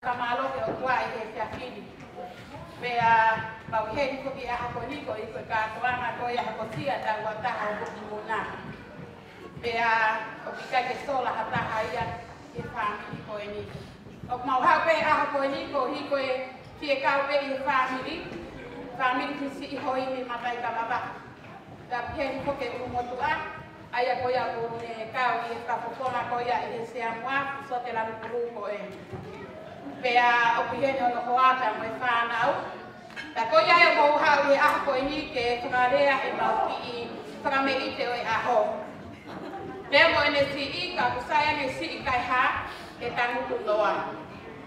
Kamalo ke o tua e te akini. Pea mau hei ko ki aha ko niko i koe kātoanga ko i aha ko tia tau a taha o kuki muna. Pea o ki kai ke sola ha taha ia e whamiri ko e ni. O mau hau pe aha ko e niko hi koe ki e kau pe i whamiri. Whamiri ki si i hoi ni matai ka maba. Ta hei ko ke umotu a. Aia ko ia ko ne kau i e whapokona ko ia i e sea mua. So te lamu kuru ko e. Pea o pihene o no hoata mo e whanau. Ta ko ia e mo hau e aha ko i ni ke whakarea e mau ki i whakameite o e aho. Leo mo ene si i ka kusaya ne si i kai ha e tangutu noa.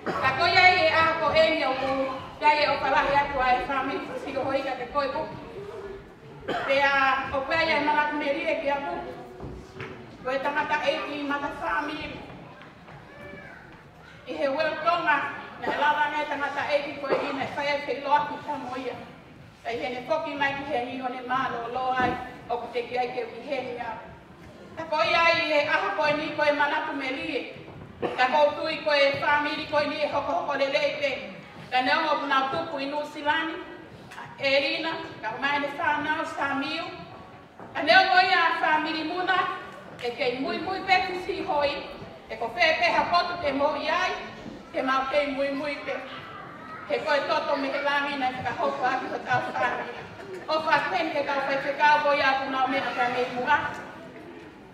Ta ko ia e aha ko e ni o ku ia e o whalahi atu a e whamiri si o hoika te koe buku. Pea o pea ia e malatu me rie ki a buku. Ko e tangata e ki mata whamiri. I he weltonga na lava ne tangata e ko i ne whaia te loa ki tamoia. Ta i hene whoki mai ki he ni o ne malo lo ai o ku te ki ai ke i heni a. Ta ko i ai e aha ko i ni ko e manatu me rie. Ta ko tui ko e whamiri ko i ni e hoko hoko le leite. Ta neongo kuna tupu i Nusilani, Erina, ka mai ne whanau, Samiu. Ta neongo i a whamiri muna e kei mui mui peki si hoi. E ko pepe hapoto te mo iai, te mau kei mui mui pe. He koe toto me he langi na ka hoko aki ho tau whāri. O whakwen ke kau whai whekau boi aku nao mea ka mei mua.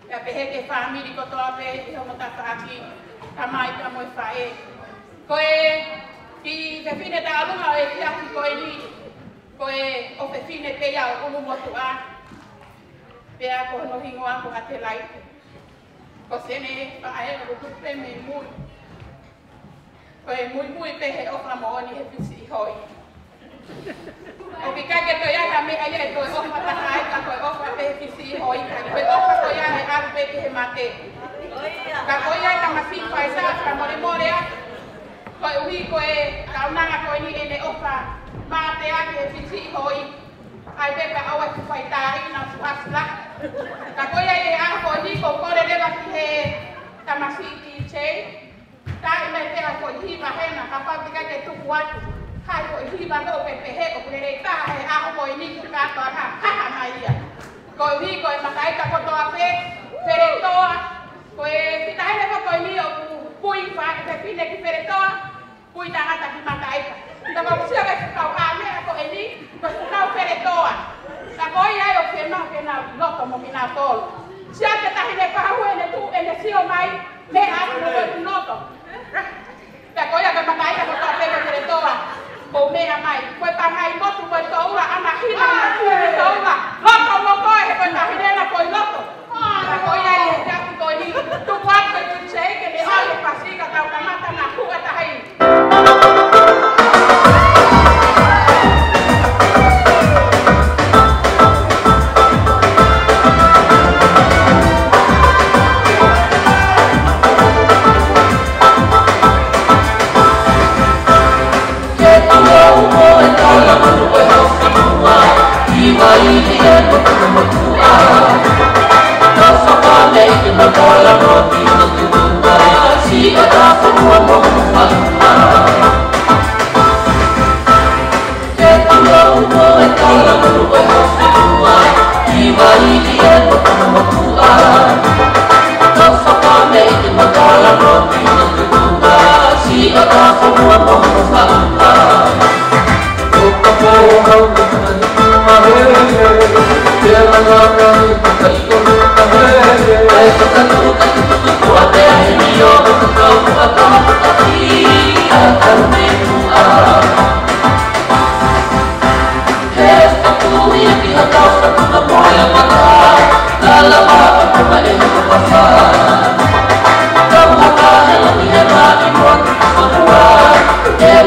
Ka pehe ke whamiri ko toa pe i homo ta whaaki ka mai ka moi whae. Koe ki te whine ta alunga o e ki aki koe ni. Koe o te whine te iau ulu motu a. Pea ko no hingo aku a te laite. Ko sene whae o tupe me mui. Ko e mui mui pe he ofa mooni he pisi i hoi. O ki kake to ia ka mea ia e toi ofa taha ai ka koe ofa pe he pisi i hoi. Ka koe ofa ko ia he aru pe ki he mate. Ka koe ia ka masi whae sa ka more more a. Koe uhi koe kaunanga koe ni ene ofa mate a ki he pisi i hoi. Ai pe ka awa tu whai tāri na suhasla. Ka koe ia e aha koe ni ko kore rewa ki he tamasi ki chei. Ta i mai pera koe hiva hena ka whapika ke tuku atu. Kai koe hiva no pepe he o kure taha he aha koe ni ki kato aha kaha mai ia. Koe uhi koe makai ka kotoa pe, pere toa. Koe pita hele ko koe ni o pui whae pe pine ki pere toa. Pui tangata ki makai ka. Ta koe sia ke kau ame koe ni, koe kau pere toa. Ta koe ia o kena loto mo mina tolu. Sia ke tahine kahu ene tu ene sio mai, me aku no koe noto. Ta koe ia ke makai ka koe pere toa. Ko mea mai, koe pangai motu koe toura, ana hina na kure toura. Loto mo koe he koe tahine na koe loto. Ta koe ia e jaki koe ni, tu kuat koe tu sei ke ne ale pasika tau kamata na kuga tahai. Yeah.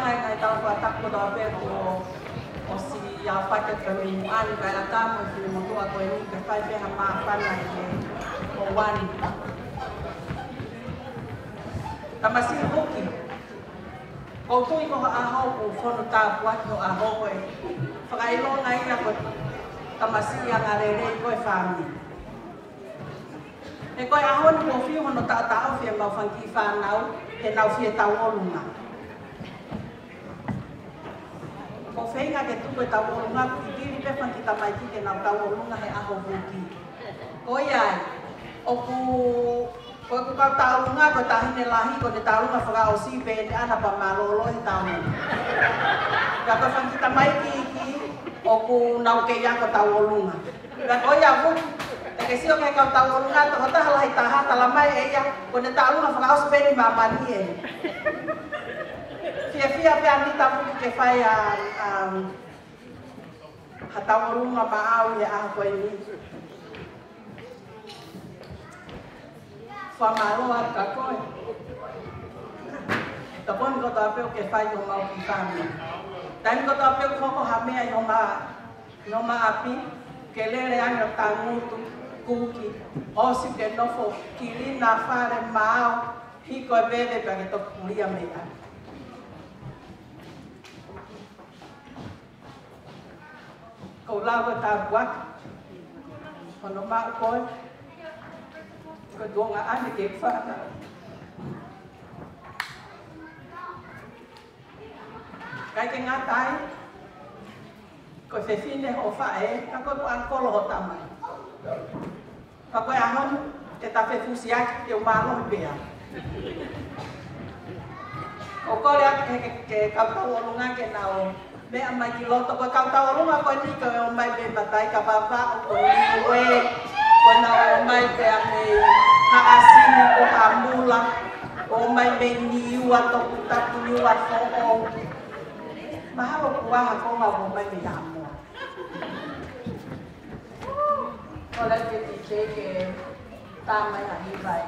ngai tau pa taku do pe o si ya whake ka mi ani kai a tāmo i whini motua koe ni ka whai peha mā whanai e o wani. Tamasi hoki. Ko tui ko aho ko whono tāpu ati o aho koe. Whakailo ngai na ko tamasi a ngarere koe whāmi. E koe aho ni ko whiu hono tātao whia mau whanki whānau he nau whia tau olunga. Ko whenga ke tuko e tau olunga, ki kiri pe whanki tamai ki ke nau tau olunga he aho vuki. Ko iai, o ku kau tau olunga, ko tahine lahi, ko te tau olunga whaka o si pe ne ana pa malolo he tau olunga. Ka ko whanki tamai ki, o ku nau ke ia ko tau olunga. Ka ko ia vuki, te ke sio ke kau tau olunga, to hota halahi taha talamai e ia, ko te tau olunga whaka o si pe ni mamani e. Fia pe anita vuki ke whai ha tau olunga maau e aha koe ni. Whamaloa ka koe. Ta poni ko ta apeo ke whai o mau ki whāmi. Taimi ko ta apeo koko ha mea i o ma api, ke lere anga o tā ngutu kuki, osi ke nofo ki rina whare maau, hiko e bebe pa ke toku kuria mea. Ko lawa tā buaki, kono maa koe, ko duonga ane ke whana. Kai ke ngā tai, ko whewhine ho whae, ka koe ko ankolo ho tamai. Ka koe ahon, te ta whewhusi aki te o mālo pia. O kore ake ke kautau olunga ke nao, mea mai ki loto koe kautau olunga koe ni koe o mai me matai ka papa o koe niwe, koe na o mai pe a me haasini ko hamula, o mai me niua toku tapu niua fo'o. Mahalo kuaha ko ngā o mai me hamua. Koe ke ti ke tāmai a hiwai.